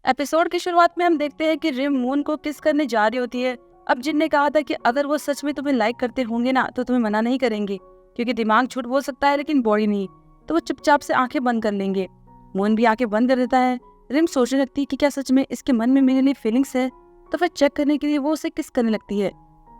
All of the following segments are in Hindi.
एपिसोड की शुरुआत में हम देखते हैं कि रिम मून को किस करने जा रही होती है। अब जिन ने कहा था कि अगर वो सच में तुम्हें लाइक करते होंगे ना तो तुम्हें मना नहीं करेंगे, क्योंकि दिमाग झूठ बोल सकता है लेकिन बॉडी नहीं। तो वो चुपचाप से आंखें बंद कर लेंगे। मून भी आंखें बंद कर देता है। रिम सोचने लगती है कि क्या सच में इसके मन में मेरे लिए फीलिंग्स है। तो फिर चेक करने के लिए वो उसे किस करने लगती है।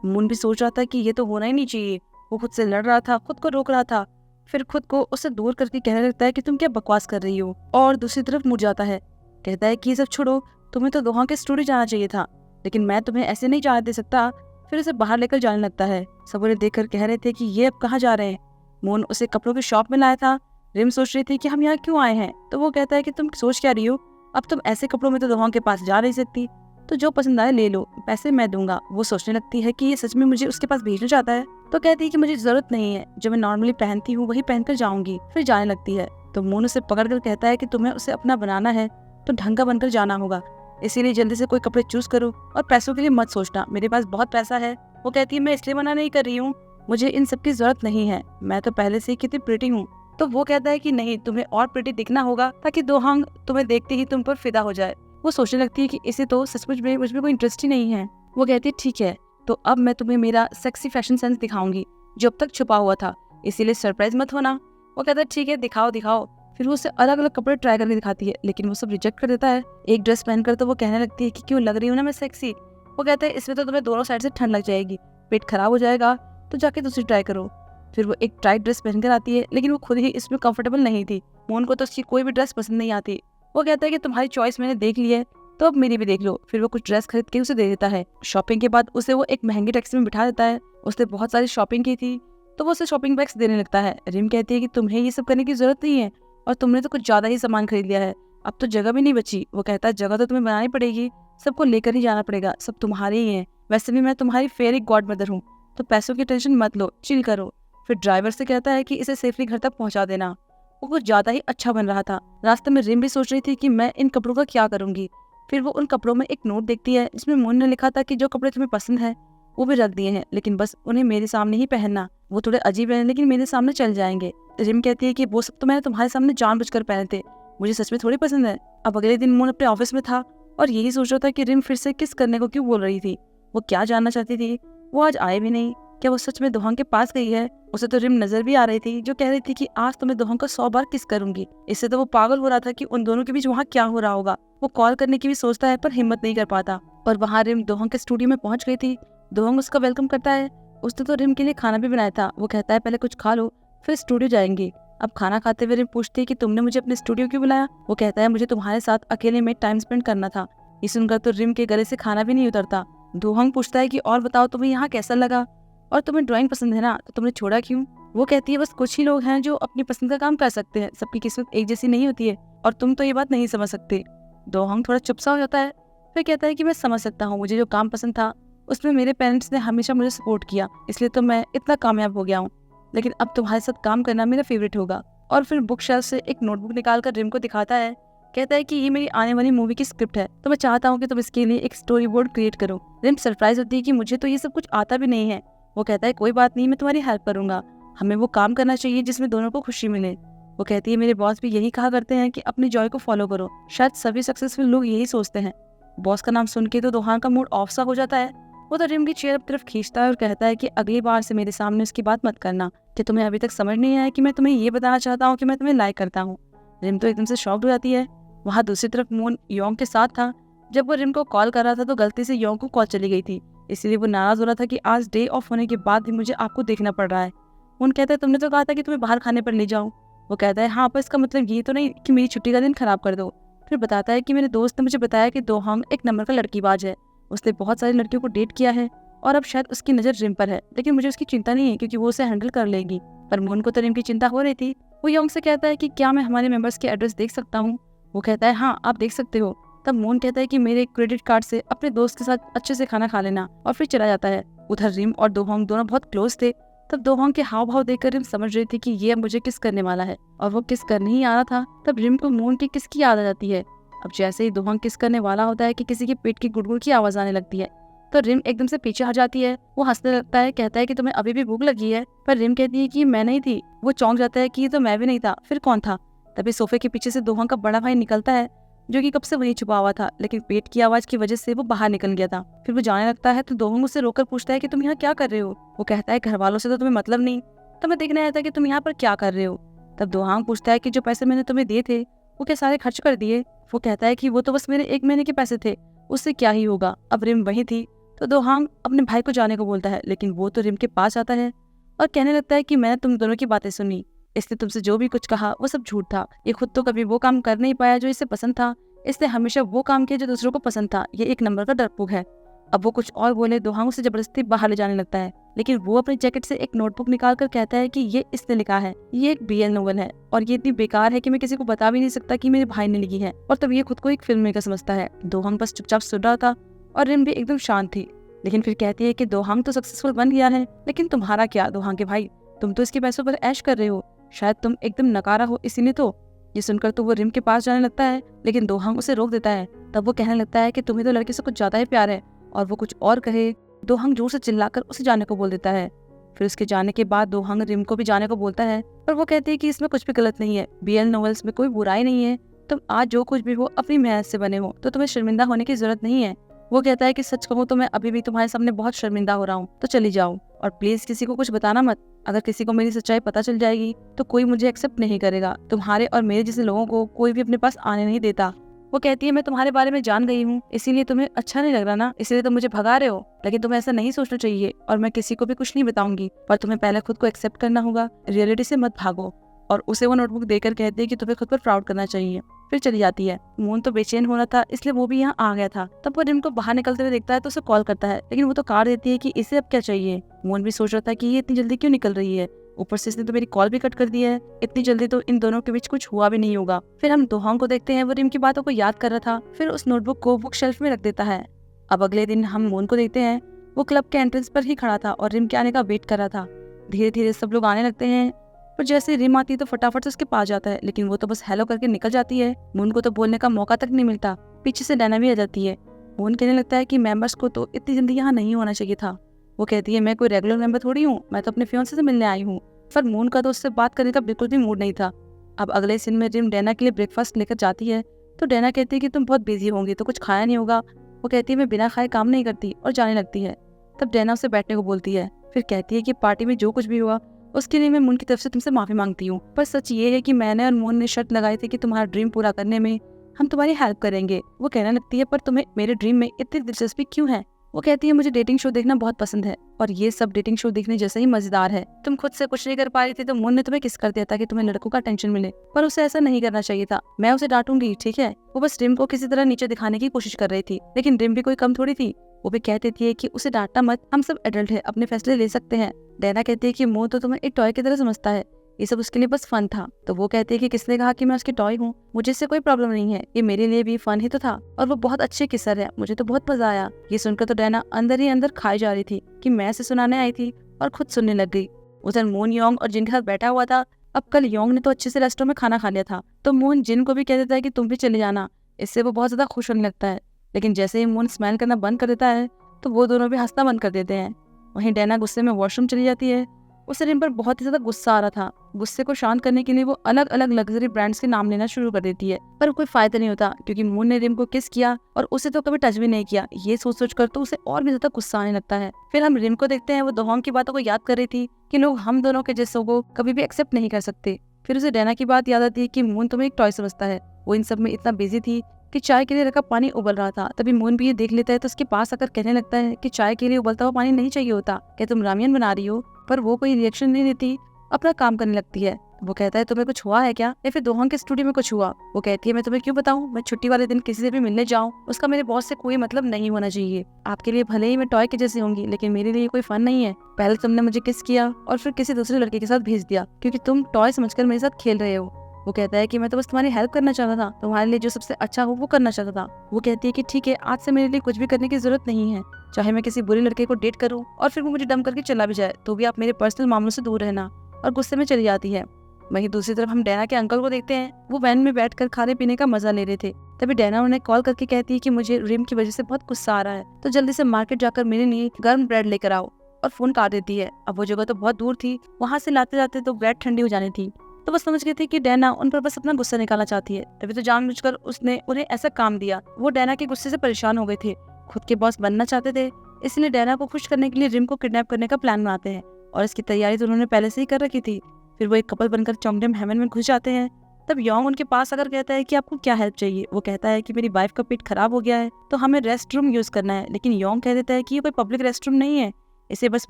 मून भी सोच रहा था कि ये तो होना ही नहीं चाहिए। वो खुद से लड़ रहा था, खुद को रोक रहा था। फिर खुद को उससे दूर करके कहने लगता है कि तुम क्या बकवास कर रही हो, और दूसरी तरफ मुड़ जाता है। कहता है कि ये सब छोड़ो, तुम्हें तो दोहा के स्टूडियो जाना चाहिए था, लेकिन मैं तुम्हें ऐसे नहीं जाने दे सकता। फिर उसे बाहर लेकर जाने लगता है। सब उन्हें देखकर कह रहे थे कि ये अब कहाँ जा रहे हैं। मून उसे कपड़ों की शॉप में लाया था। रिम सोच रही थी कि हम यहाँ क्यों आए हैं। तो वो कहता है कि तुम सोच क्या रही हो, अब तुम ऐसे कपड़ों में तो दोहा के पास जा नहीं सकती, तो जो पसंद आए ले लो, पैसे मैं दूंगा। वो सोचने लगती है कि ये सच में मुझे उसके पास भेजना चाहता है। तो कहती है कि मुझे जरूरत नहीं है, जो मैं नॉर्मली पहनती हूँ वही पहनकर जाऊंगी। फिर जाने लगती है। तो मून उसे पकड़कर कहता है कि तुम्हें उसे अपना बनाना है तो ढंग का बनकर जाना होगा, इसीलिए जल्दी से कोई कपड़े चूज करो और पैसों के लिए मत सोचना, मेरे पास बहुत पैसा है। वो कहती है मैं इसलिए मना नहीं कर रही हूँ, मुझे इन सब की जरूरत नहीं है, मैं तो पहले से ही कितनी प्रिटी हूँ। तो वो कहता है कि नहीं, तुम्हें और प्रिटी दिखना होगा ताकि दोहंग तुम्हें देखते ही तुम पर फिदा हो जाए। वो सोचने लगती है कि इसे तो सचमुच में मुझ में कोई इंटरेस्ट ही नहीं है। वो कहती है ठीक है, तो अब मैं तुम्हें मेरा सेक्सी फैशन सेंस दिखाऊंगी जो अब तक छुपा हुआ था, इसीलिए सरप्राइज मत होना। वो कहता है ठीक है, दिखाओ दिखाओ। फिर वो उसे अलग अलग कपड़े ट्राई करके दिखाती है, लेकिन वो सब रिजेक्ट कर देता है। एक ड्रेस पहनकर तो वो कहने लगती है कि क्यों लग रही हूँ ना मैं सेक्सी। वो कहता है इसमें तो तुम्हें दोनों साइड से ठंड लग जाएगी, पेट खराब हो जाएगा, तो जाके दूसरी ट्राई करो। फिर वो एक टाइट ड्रेस पहनकर आती है, लेकिन वो खुद ही इसमें कंफर्टेबल नहीं थी। मोहन को तो उसकी कोई भी ड्रेस पसंद नहीं आती। वो कहता है कि तुम्हारी चॉइस मैंने देख ली है, तो अब मेरी भी देख लो। फिर वो कुछ ड्रेस खरीद के उसे दे देता है। शॉपिंग के बाद उसे वो एक महंगी टैक्सी में बिठा देता है। उसने बहुत सारी शॉपिंग की थी, तो वो उसे शॉपिंग बैग्स देने लगता है। रिम कहती है कि तुम्हें ये सब करने की जरूरत नहीं है, और तुमने तो कुछ ज्यादा ही सामान खरीद लिया है, अब तो जगह भी नहीं बची। वो कहता है जगह तो तुम्हें बनानी पड़ेगी, सबको लेकर ही जाना पड़ेगा, सब तुम्हारे ही हैं। वैसे भी मैं तुम्हारी फेयरी गॉड मदर हूँ, तो पैसों की टेंशन मत लो, चिल करो। फिर ड्राइवर से कहता है कि इसे सेफली घर तक पहुंचा देना। वो कुछ ज्यादा ही अच्छा बन रहा था। रास्ते में रिम भी सोच रही थी कि मैं इन कपड़ों का क्या करूंगी। फिर वो उन कपड़ों में एक नोट देखती है जिसमें मोहन ने लिखा था कि जो कपड़े तुम्हें पसंद है वो भी रख दिए हैं, लेकिन बस उन्हें मेरे सामने ही पहनना। वो थोड़े अजीब हैं लेकिन मेरे सामने चल जाएंगे। रिम कहती है कि वो सब तो मैंने तुम्हारे सामने जानबूझकर पहने थे, मुझे सच में थोड़ी पसंद है। अब अगले दिन मोहन अपने ऑफिस में था और यही सोच रहा था कि रिम फिर से किस करने को क्यों बोल रही थी। वो क्या जानना चाहती थी। वो आज आए भी नहीं। क्या वो सच में दोहंग के पास गई है। उसे तो रिम नजर भी आ रही थी, जो कह रही थी कि आज तो मैं दोहंग को 100 बार किस करूंगी। इससे तो वो पागल हो रहा था कि उन दोनों के बीच वहाँ क्या हो रहा होगा। वो कॉल करने की भी सोचता है पर हिम्मत नहीं कर पाता। और वहाँ रिम दोहंग के स्टूडियो में पहुंच गई थी। दोहंग उसका वेलकम करता है। उसने तो रिम के लिए खाना भी बनाया था। वो कहता है पहले कुछ खा लो, फिर स्टूडियो जाएंगे। अब खाना खाते हुए रिम पूछती है कि तुमने मुझे अपने स्टूडियो क्यों बुलाया। वो कहता है मुझे तुम्हारे साथ अकेले में टाइम स्पेंड करना था। ये सुनकर तो रिम के गले से खाना भी नहीं उतरता। दोहंग पूछता है कि और बताओ तुम्हें यहाँ कैसा लगा, और तुम्हें ड्राइंग पसंद है ना, तो तुमने छोड़ा क्यों। वो कहती है बस कुछ ही लोग हैं जो अपनी पसंद का काम कर सकते हैं, सबकी किस्मत एक जैसी नहीं होती है, और तुम तो ये बात नहीं समझ सकते। दोहंग थोड़ा चुप सा हो जाता है। फिर कहता है कि मैं समझ सकता हूँ, मुझे जो काम पसंद था उसमें मेरे पेरेंट्स ने हमेशा मुझे सपोर्ट किया, इसलिए तो मैं इतना कामयाब हो गया हूँ, लेकिन अब तुम्हारे साथ काम करना मेरा फेवरेट होगा। और फिर बुक शेल्फ से एक नोटबुक निकालकर रिम को दिखाता है। कहता है कि ये मेरी आने वाली मूवी की स्क्रिप्ट है, तो मैं चाहता हूँ कि तुम इसके लिए एक स्टोरी बोर्ड क्रिएट करो। रिम सरप्राइज होती है कि मुझे तो ये सब कुछ आता भी नहीं है। वो कहता है कोई बात नहीं, मैं तुम्हारी हेल्प करूंगा, हमें वो काम करना चाहिए जिसमें दोनों को खुशी मिले। वो कहती है मेरे बॉस भी यही कहा करते हैं कि अपनी जॉय को फॉलो करो, शायद सभी सक्सेसफुल लोग यही सोचते हैं। बॉस का नाम सुन के तो दोहान का मूड ऑफ सा हो जाता है। वो तो रिम की चेयर की तरफ खींचता है और कहता है कि अगली बार से मेरे सामने उसकी बात मत करना। कि तुम्हें अभी तक समझ नहीं आया कि मैं तुम्हें ये बताना चाहता हूँ कि मैं तुम्हें लाइक करता हूँ। रिम तो एकदम से शॉक्ड हो जाती है। वहाँ दूसरी तरफ मून योंग के साथ था। जब वो रिम को कॉल कर रहा था तो गलती से योंग को कॉल चली गई थी, इसलिए वो नाराज हो रहा था कि आज डे ऑफ होने के बाद भी मुझे आपको देखना पड़ रहा है। मून कहता है तुमने तो कहा था कि तुम्हें बाहर खाने पर ले जाऊं। वो कहता है हाँ, पर इसका मतलब ये तो नहीं कि मेरी छुट्टी का दिन खराब कर दो। फिर बताता है कि मेरे दोस्त ने मुझे बताया कि दोहंग एक नंबर का लड़कीबाज है, उसने बहुत सारी लड़कियों को डेट किया है और अब शायद उसकी नजर रिम पर है, लेकिन मुझे उसकी चिंता नहीं है क्योंकि वो उसे हैंडल कर लेगी। पर मून को तो रिम की चिंता हो रही थी। वो योंग से कहता है कि क्या मैं हमारे मेंबर्स के एड्रेस देख सकता हूँ। वो कहता है हाँ, आप देख सकते हो। तब मून कहता है कि मेरे क्रेडिट कार्ड से अपने दोस्त के साथ अच्छे से खाना खा लेना, और फिर चला जाता है। उधर रिम और दोहंग दोनों बहुत क्लोज थे। तब दोहंग के हाव भाव देखकर रिम समझ रही थी कि ये अब मुझे किस करने वाला है, और वो किस करने ही आ रहा था। तब रिम को मून की किस की याद आ जाती है। अब जैसे ही दोहंग किस करने वाला होता है कि किसी के पेट की गुड़गुड़ की आवाज आने लगती है, तो रिम एकदम से पीछे हट जाती है। वो हंसने लगता है, कहता है कि तुम्हें अभी भी भूख लगी है। पर रिम कहती है कि मैं नहीं थी। वो चौंक जाता है कि ये तो मैं भी नहीं था, फिर कौन था। तभी सोफे के पीछे से दोहंग का बड़ा भाई निकलता है, जो कि कब से वहीं छुपा हुआ था, लेकिन पेट की आवाज की वजह से वो बाहर निकल गया था। फिर वो जाने लगता है तो दोहंग उससे रोकर पूछता है कि तुम यहाँ क्या कर रहे हो। वो कहता है घर वालों से तो तुम्हें मतलब नहीं, तो मैं देखने आया था कि तुम यहाँ पर क्या कर रहे हो। तब दोहांग पूछता है कि जो पैसे मैंने तुम्हें दिए थे वो क्या सारे खर्च कर दिए। वो कहता है कि वो तो बस मेरे 1 महीने के पैसे थे, उससे क्या ही होगा। अब रिम वही थी तो दोहांग अपने भाई को जाने को बोलता है, लेकिन वो तो रिम के पास आता है और कहने लगता है कि मैंने तुम दोनों की बातें सुनी, इसने तुमसे जो भी कुछ कहा वो सब झूठ था। ये खुद तो कभी वो काम कर नहीं पाया जो इसे पसंद था, इसने हमेशा वो काम किया जो दूसरों को पसंद था। ये एक नंबर का डरपोक है। अब वो कुछ और बोले, दोहांग उसे जबरदस्ती बाहर ले जाने लगता है, लेकिन वो अपनी जैकेट से एक नोटबुक निकाल कर कहता है कि ये इसने लिखा है, ये एक BL नोवेल है और ये इतनी बेकार है कि मैं किसी को बता भी नहीं सकता कि मेरे भाई ने लिखी है। और तब ये खुद को एक फिल्म मेकर समझता है। दोहांग बस चुपचाप सुन रहा था और रिम भी एकदम शांत थी। लेकिन फिर कहती है कि दोहांग तो सक्सेसफुल बन गया है, लेकिन तुम्हारा क्या दोहांग के भाई, तुम तो इसके पैसों पर ऐश कर रहे हो, शायद तुम एकदम नकारा हो इसीलिए। तो ये सुनकर तो वो रिम के पास जाने लगता है, लेकिन दोहांग उसे रोक देता है। तब वो कहने लगता है कि तुम्हें तो लड़के से कुछ ज्यादा ही प्यार है, और वो कुछ और कहे दोहांग जोर से चिल्लाकर उसे जाने को बोल देता है। फिर उसके जाने के बाद दोहांग रिम को भी जाने को बोलता है, पर वो कहती है कि इसमें कुछ भी गलत नहीं है, BL नॉवेल्स में कोई बुराई नहीं है, तुम आज जो कुछ भी हो अपनी मेहनत से बने हो, तो तुम्हें शर्मिंदा होने की जरूरत नहीं है। वो कहता है कि सच कहूँ तो मैं अभी भी तुम्हारे सामने बहुत शर्मिंदा हो रहा हूँ, तो चली जाओ और प्लीज किसी को कुछ बताना मत। अगर किसी को मेरी सच्चाई पता चल जाएगी तो कोई मुझे एक्सेप्ट नहीं करेगा, तुम्हारे और मेरे जैसे लोगों को कोई भी अपने पास आने नहीं देता। वो कहती है मैं तुम्हारे बारे में जान गई हूँ, इसीलिए तुम्हें अच्छा नहीं लग रहा ना, इसीलिए तुम मुझे भगा रहे हो, लेकिन तुम्हें ऐसा नहीं सोचना चाहिए और मैं किसी को भी कुछ नहीं बताऊंगी, पर तुम्हें पहले खुद को एक्सेप्ट करना होगा, रियलिटी से मत भागो। और उसे वो नोटबुक देकर कहती है कि तुम्हें खुद पर प्राउड करना चाहिए। फिर चली जाती है। मून तो बेचैन हो रहा था इसलिए वो भी यहाँ आ गया था। तब वो रिम को बाहर निकलते हुए देखता है तो उसे कॉल करता है, लेकिन वो तो काट देती है कि इसे अब क्या चाहिए। मून भी सोच रहा था कि ये इतनी जल्दी क्यों निकल रही है, ऊपर से इसने तो मेरी कॉल भी कट कर दी है, इतनी जल्दी तो इन दोनों के बीच कुछ हुआ भी नहीं होगा। फिर हम दोहांग को देखते हैं, वो रिम की बातों को याद कर रहा था, फिर उस नोटबुक को बुक शेल्फ में रख देता है। अब अगले दिन हम मून को देखते हैं, वो क्लब के एंट्रेंस पर ही खड़ा था और रिम के आने का वेट कर रहा था। धीरे धीरे सब लोग आने लगते हैं, पर जैसे रिम आती है तो फटाफट से उसके पास जाता है, लेकिन वो तो बस हेलो करके निकल जाती है। मून को तो बोलने का मौका तक नहीं मिलता। पीछे से डैना भी आ जाती है। मून कहने लगता है कि मेंबर्स को तो इतनी जल्दी यहाँ नहीं होना चाहिए था। वो कहती है मैं कोई रेगुलर मेंबर थोड़ी हूँ, मैं तो अपने फियांसे से मिलने आई हूँ। पर मून का तो उससे बात करने का बिल्कुल भी मूड नहीं था। अब अगले सीन में रिम डैना के लिए ब्रेकफास्ट लेकर जाती है, तो डैना कहती है कि तुम बहुत बिजी होंगी तो कुछ खाया नहीं होगा। वो कहती है मैं बिना खाए काम नहीं करती और जाने लगती है। तब डैना उसे बैठने को बोलती है, फिर कहती है कि पार्टी में जो कुछ भी हुआ उसके लिए मैं मून की तरफ से तुमसे माफी मांगती हूँ, पर सच ये है कि मैंने और मून ने शर्त लगाई थी कि तुम्हारा ड्रीम पूरा करने में हम तुम्हारी हेल्प करेंगे। वो कहने लगती है पर तुम्हें मेरे ड्रीम में इतनी दिलचस्पी क्यों है। वो कहती है मुझे डेटिंग शो देखना बहुत पसंद है और ये सब डेटिंग शो देखने जैसे ही मजेदार है। तुम खुद से कुछ नहीं कर पा रही थी तो मून ने तुम्हें किस कर दिया ताकि तुम्हें लड़कों का टेंशन मिले, पर उसे ऐसा नहीं करना चाहिए था। मैं उसे डांटूंगी, ठीक है। वो बस रिम को किसी तरह नीचे दिखाने की कोशिश कर रही थी, लेकिन रिम भी कोई कम थोड़ी थी। वो भी कह देती है कि उसे डांटना मत, हम सब एडल्ट है, अपने फैसले ले सकते हैं। डैना कहती है कि मून तो तुम्हें एक टॉय की तरह समझता है, ये सब उसके लिए बस फन था। तो वो कहती है कि किसने कहा कि मैं उसकी टॉय हूँ, मुझे इससे कोई प्रॉब्लम नहीं है, ये मेरे लिए भी फन ही तो था और वो बहुत अच्छे किसर है, मुझे तो बहुत मजा आया। ये सुनकर तो डैना अंदर ही अंदर खाई जा रही थी कि मैं इसे सुनाने आई थी और खुद सुनने लग गई। उधर मून योंग और जिन के साथ बैठा हुआ था। अब कल योंग ने तो अच्छे से रेस्टोरेंट में खाना खा लिया था, तो मून जिन को भी कह देता है कि तुम भी चले जाना, इससे वो बहुत ज्यादा खुश होने लगता है। लेकिन जैसे ही मून स्माइल करना बंद कर देता है तो वो दोनों भी हंसना बंद कर देते हैं। वहीं डैना गुस्से में वॉशरूम चली जाती है। उसे रिम पर बहुत ही ज्यादा गुस्सा आ रहा था। गुस्से को शांत करने के लिए वो अलग अलग लग्जरी ब्रांड्स के नाम लेना शुरू कर देती है, पर कोई फायदा नहीं होता क्योंकि मून ने रिम को किस किया और उसे तो कभी टच भी नहीं किया। ये सोच कर तो उसे और भी ज्यादा गुस्सा आने लगता है। फिर हम रिम को देखते हैं, वो दोहांग की बातों को याद कर रही थी कि लोग हम दोनों के जैसों को कभी भी एक्सेप्ट नहीं कर सकते। फिर उसे डैना की बात याद आती है कि मून तुम्हें एक टॉय समझता है। वो इन सब में इतना बिजी थी कि चाय के लिए रखा पानी उबल रहा था। तभी मून भी ये देख लेता है तो उसके पास आकर कहने लगता है कि चाय के लिए उबलता हुआ पानी नहीं चाहिए होता, क्या तुम रामियन बना रही हो। पर वो कोई रिएक्शन नहीं देती, अपना काम करने लगती है। वो कहता है तुम्हें कुछ हुआ है क्या, या फिर दोहांग के स्टूडियो में कुछ हुआ। वो कहती है मैं तुम्हें क्यों बताऊं, मैं छुट्टी वाले दिन किसी से भी मिलने जाऊं उसका मेरे बॉस से कोई मतलब नहीं होना चाहिए। आपके लिए भले ही मैं टॉय के जैसी होंगी, लेकिन मेरे लिए कोई फन नहीं है। पहले तुमने मुझे किस किया और फिर किसी दूसरे लड़के के साथ भेज दिया क्योंकि तुम टॉय समझकर मेरे साथ खेल रहे हो। वो कहता है कि मैं तो बस तुम्हारी हेल्प करना चाहता था, तुम्हारे लिए जो सबसे अच्छा हो वो करना चाहता था। वो कहती है कि ठीक है, आज से मेरे लिए कुछ भी करने की जरूरत नहीं है, चाहे मैं किसी बुरे लड़के को डेट करूं और फिर वो मुझे डम करके चला भी जाए तो भी आप मेरे पर्सनल मामलों से दूर रहना। और गुस्से में चली जाती है। वहीं दूसरी तरफ हम डैना के अंकल को देखते हैं, वो वैन में बैठकर खाने पीने का मजा ले रहे थे। तभी डैना उन्हें कॉल करके कहती है कि मुझे रिम की वजह से बहुत गुस्सा आ रहा है, तो जल्दी से मार्केट जाकर मेरे लिए गर्म ब्रेड लेकर आओ। और फोन काट देती है। अब वो जगह तो बहुत दूर थी, वहाँ से लाते जाते तो ब्रेड ठंडी हो जानी थी। तो वो समझ गए थे कि डैना उन पर बस अपना गुस्सा निकालना चाहती है, तभी तो जानबूझकर उसने उन्हें ऐसा काम दिया। वो डैना के गुस्से से परेशान हो गए थे, खुद के बॉस बनना चाहते थे, इसलिए डैना को खुश करने के लिए रिम को किडनैप करने का प्लान बनाते हैं और इसकी तैयारी तो उन्होंने पहले से ही कर रखी थी। फिर वो एक कपल बनकर चोंगडेम हेवन में घुस जाते हैं। तब योंग उनके पास आकर कहता है कि आपको क्या हेल्प चाहिए। वो कहता है कि मेरी वाइफ का पेट खराब हो गया है तो हमें रेस्ट रूम यूज करना है, लेकिन योंग कह देता है कि ये कोई पब्लिक रेस्ट रूम नहीं है, इसे बस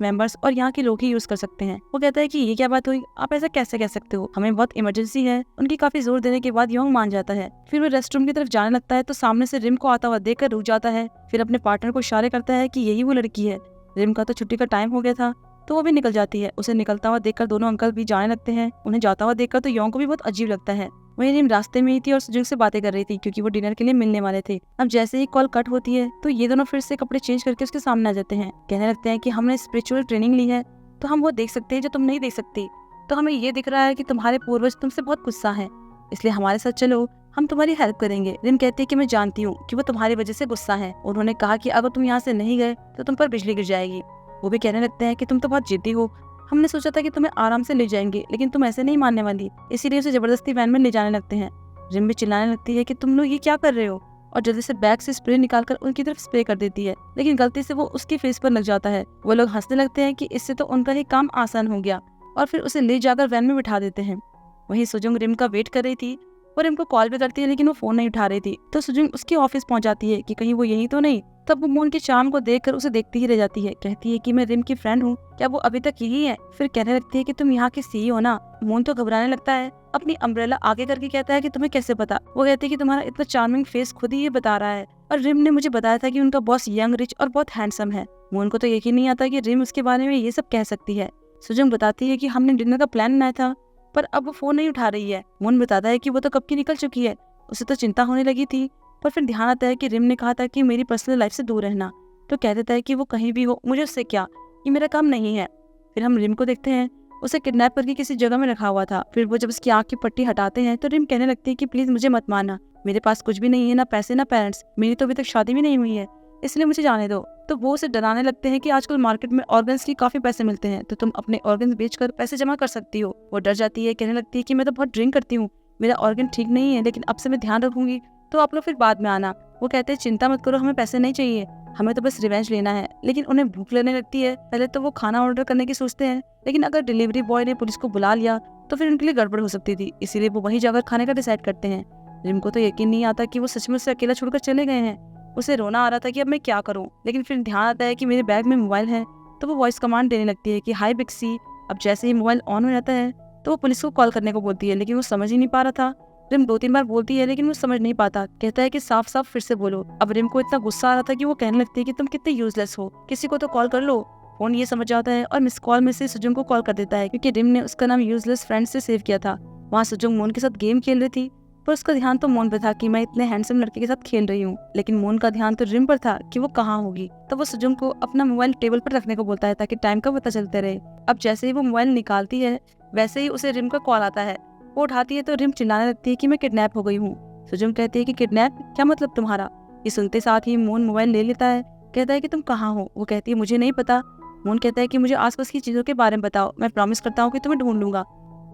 मेंबर्स और यहाँ के लोग ही यूज कर सकते हैं। वो कहता है कि ये क्या बात हुई, आप ऐसा कैसे कह सकते हो, हमें बहुत इमरजेंसी है। उनकी काफी जोर देने के बाद योंग मान जाता है। फिर वो रेस्ट रूम की तरफ जाने लगता है तो सामने से रिम को आता हुआ देखकर रुक जाता है। फिर अपने पार्टनर को इशारे करता है कि यही वो लड़की है। रिम का तो छुट्टी का टाइम हो गया था तो वो भी निकल जाती है। उसे निकलता हुआ देखकर दोनों अंकल भी जाने लगते हैं। उन्हें जाता हुआ देखकर तो योंग को भी बहुत अजीब लगता है। वही रिम रास्ते में ही थी और सुजुंग से बातें कर रही थी क्योंकि वो डिनर के लिए मिलने वाले थे। अब जैसे ही कॉल कट होती है तो ये दोनों फिर से कपड़े चेंज करके उसके सामने आ जाते हैं। कहने लगते हैं कि हमने स्पिरिचुअल ट्रेनिंग ली है तो हम वो देख सकते हैं जो तुम नहीं देख सकती। तो हमें ये दिख रहा है कि तुम्हारे पूर्वज तुमसे बहुत गुस्सा है, इसलिए हमारे साथ चलो, हम तुम्हारी हेल्प करेंगे। रिम कहती है कि मैं जानती हूँ कि वो तुम्हारी वजह से गुस्सा है। उन्होंने कहा कि अगर तुम यहाँ से नहीं गए तो तुम पर बिजली गिर जाएगी। वो भी कहने लगते हैं कि तुम तो बहुत जिद्दी हो, हमने सोचा था कि तुम्हें आराम से ले जाएंगे लेकिन तुम ऐसे नहीं मानने वाली, इसीलिए उसे जबरदस्ती वैन में ले जाने लगते हैं। रिम भी चिल्लाने लगती है कि तुम लोग ये क्या कर रहे हो और जल्दी से बैग से स्प्रे निकालकर उनकी तरफ स्प्रे कर देती है, लेकिन गलती से वो उसके फेस पर लग जाता है। वो लोग हंसने लगते हैं कि इससे तो उनका ही काम आसान हो गया और फिर उसे ले जाकर वैन में बिठा देते हैं। वहीं सुजुंग रिम का वेट कर रही थी और रिम को कॉल भी करती है लेकिन वो फोन नहीं उठा रही थी। तो सुजुंग उसके ऑफिस पहुंच जाती है कि कहीं वो यही तो नहीं। तब वो मून के चार्म को देखकर उसे देखती ही रह जाती है। कहती है कि मैं रिम की फ्रेंड हूँ, क्या वो अभी तक यही है। फिर कहने लगती है कि तुम यहाँ के सीईओ हो ना। मून तो घबराने लगता है, अपनी अम्ब्रेला आगे करके कहता है कि तुम्हें कैसे पता। वो कहती है कि तुम्हारा इतना चार्मिंग फेस खुद ही ये बता रहा है और रिम ने मुझे बताया था कि उनका बॉस यंग, रिच और बहुत हैंडसम है। मून को तो यकीन नहीं आता कि रिम उसके बारे में ये सब कह सकती है। सुजुंग बताती है कि हमने डिनर का प्लान बनाया था पर अब वो फोन नहीं उठा रही है। मून बताता है कि वो तो कब की निकल चुकी है, उसे तो चिंता होने लगी थी। पर फिर ध्यान आता है कि रिम ने कहा था कि मेरी पर्सनल लाइफ से दूर रहना, तो कह देता है कि वो कहीं भी हो मुझे उससे क्या, ये मेरा काम नहीं है। फिर हम रिम को देखते हैं, उसे किडनैप करके किसी जगह में रखा हुआ था। फिर वो जब उसकी आँख की पट्टी हटाते हैं तो रिम कहने लगती है कि प्लीज मुझे मत मारना, मेरे पास कुछ भी नहीं है, ना पैसे ना पेरेंट्स, मेरी तो अभी तक शादी भी नहीं हुई है, इसलिए मुझे जाने दो। तो वो उसे डराने लगते हैं कि आजकल मार्केट में ऑर्गन्स की काफी पैसे मिलते हैं तो तुम अपने ऑर्गन्स बेचकर पैसे जमा कर सकती हो। वो डर जाती है, कहने लगती है कि मैं तो बहुत ड्रिंक करती हूँ, मेरा ऑर्गन ठीक नहीं है, लेकिन अब से मैं ध्यान रखूंगी, तो आप लोग फिर बाद में आना। वो कहते हैं चिंता मत करो, हमें पैसे नहीं चाहिए, हमें तो बस रिवेंज लेना है। लेकिन उन्हें भूख लगने लगती है। पहले तो वो खाना ऑर्डर करने की सोचते हैं, लेकिन अगर डिलीवरी बॉय ने पुलिस को बुला लिया तो फिर उनके लिए गड़बड़ हो सकती थी, इसीलिए वो वहीं जाकर खाने का डिसाइड करते हैं। रिम को तो यकीन नहीं आता कि वो सचमुच से अकेला छोड़कर चले गए हैं। उसे रोना आ रहा था कि अब मैं क्या करूं, लेकिन फिर ध्यान आता है कि मेरे बैग में मोबाइल है, तो वो वॉइस कमांड देने लगती है कि हाय बिक्सी। अब जैसे ही मोबाइल ऑन हो जाता है तो वो पुलिस को कॉल करने को बोलती है, लेकिन वो समझ ही नहीं पा रहा था। रिम 2-3 बार बोलती है लेकिन वो समझ नहीं पाता, कहता है कि साफ साफ फिर से बोलो। अब रिम को इतना गुस्सा आ रहा था कि वो कहने लगती है कि तुम कितने यूजलेस हो, किसी को तो कॉल कर लो। फोन ये समझ जाता है और मिस कॉल में से सुजुंग को कॉल कर देता है क्योंकि रिम ने उसका नाम यूजलेस फ्रेंड से सेव किया था। वहाँ सुजुंग मून के साथ गेम खेल रही थी पर उसका ध्यान तो मून पर था कि मैं इतने हैंडसम लड़के के साथ खेल रही हूँ, लेकिन मून का ध्यान तो रिम पर था कि वो कहाँ होगी। तो वो सुजुंग को अपना मोबाइल टेबल पर रखने को बोलता है ताकि टाइम का पता चलते रहे। अब जैसे ही वो मोबाइल निकालती है वैसे ही उसे रिम का कॉल आता है। वो उठाती है तो रिम चिल्लाने लगती है कि मैं किडनैप हो गई हूँ। सुजुंग कहती है कि किडनैप, क्या मतलब तुम्हारा। ये सुनते साथ ही मून मोबाइल ले लेता है, कहता है कि तुम कहाँ हो। वो कहती है मुझे नहीं पता। मून कहता है कि मुझे आसपास की चीजों के बारे में बताओ, मैं प्रॉमिस करता हूँ कि तुम्हें ढूंढ लूंगा।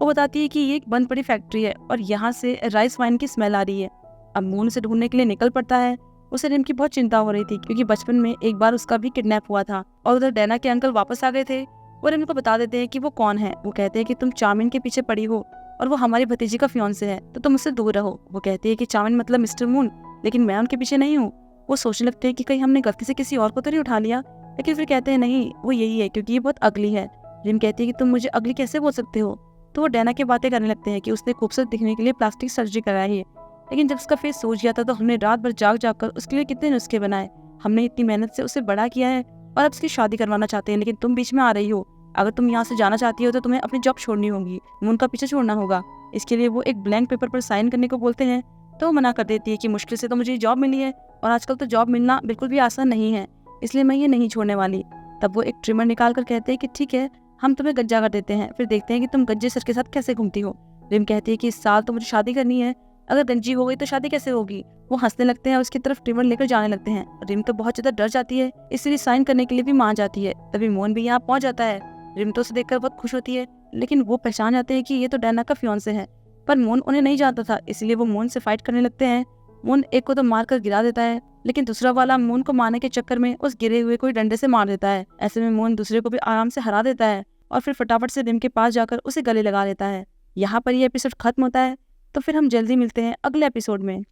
वो बताती है कि ये एक बंद पड़ी फैक्ट्री है और यहाँ से राइस वाइन की स्मेल आ रही है। अब मून उसे ढूंढने के लिए निकल पड़ता है। उसे रिम की बहुत चिंता हो रही थी क्योंकि बचपन में एक बार उसका भी किडनैप हुआ था और उधर डैना के अंकल वापस आ गए थे। वो रिम को बता देते हैं कि वो कौन है। वो कहते हैं कि तुम चामिन के पीछे पड़ी हो और वो हमारी भतीजी का फियांसे है, तो तुम उससे दूर रहो। वो कहती है कि चामिन मतलब मिस्टर मून, लेकिन मैं उनके पीछे नहीं हूँ। वो सोचने लगते हैं कि कहीं हमने गलती से किसी और को तो नहीं उठा लिया, लेकिन फिर कहते हैं नहीं, वो यही है क्योंकि ये बहुत अगली है। रिम कहती है कि तुम मुझे अगली कैसे बोल सकते हो। तो वो डैना की बातें करने लगते हैं कि उसने खूबसूरत दिखने के लिए प्लास्टिक सर्जरी कराई है, लेकिन जब उसका फेस सूज गया था तो हमने रात भर जाग जाग कर उसके लिए कितने नुस्खे बनाए। हमने इतनी मेहनत से उसे बड़ा किया है और अब उसकी शादी करवाना चाहते हैं, लेकिन तुम बीच में आ रही हो। अगर तुम यहाँ से जाना चाहती हो तो तुम्हें अपनी जॉब छोड़नी होगी, मून का पीछे छोड़ना होगा। इसके लिए वो एक ब्लैंक पेपर पर साइन करने को बोलते हैं तो वो मना कर देती है कि मुश्किल से तो मुझे जॉब मिली है और आजकल तो जॉब मिलना बिल्कुल भी आसान नहीं है, इसलिए मैं ये नहीं छोड़ने वाली। तब वो एक ट्रिमर निकाल कर कहते हैं कि ठीक है, हम तुम्हें गंजा कर देते हैं, फिर देखते हैं कि तुम गंजे सर के साथ कैसे घूमती हो। रिम कहती है कि इस साल तो मुझे शादी करनी है, अगर गंजी हो गई तो शादी कैसे होगी। वो हंसने लगते हैं और उसकी तरफ ट्रिमर लेकर जाने लगते हैं। रिम तो बहुत ज्यादा डर जाती है, इसलिए साइन करने के लिए भी मान जाती है। तभी मोहन भी यहाँ पहुंच जाता है। रिम तो उसे देखकर बहुत खुश होती है लेकिन वो पहचान जाते हैं कि ये तो डैना का फियांसे है। पर मून उन्हें नहीं जानता था, इसलिए वो मून से फाइट करने लगते हैं। मून एक को तो मारकर गिरा देता है, लेकिन दूसरा वाला मून को मारने के चक्कर में उस गिरे हुए को डंडे से मार देता है। ऐसे में मून दूसरे को भी आराम से हरा देता है और फिर फटाफट से रिम के पास जाकर उसे गले लगा लेता है। यहाँ पर ये एपिसोड खत्म होता है। तो फिर हम जल्दी मिलते हैं अगले एपिसोड में।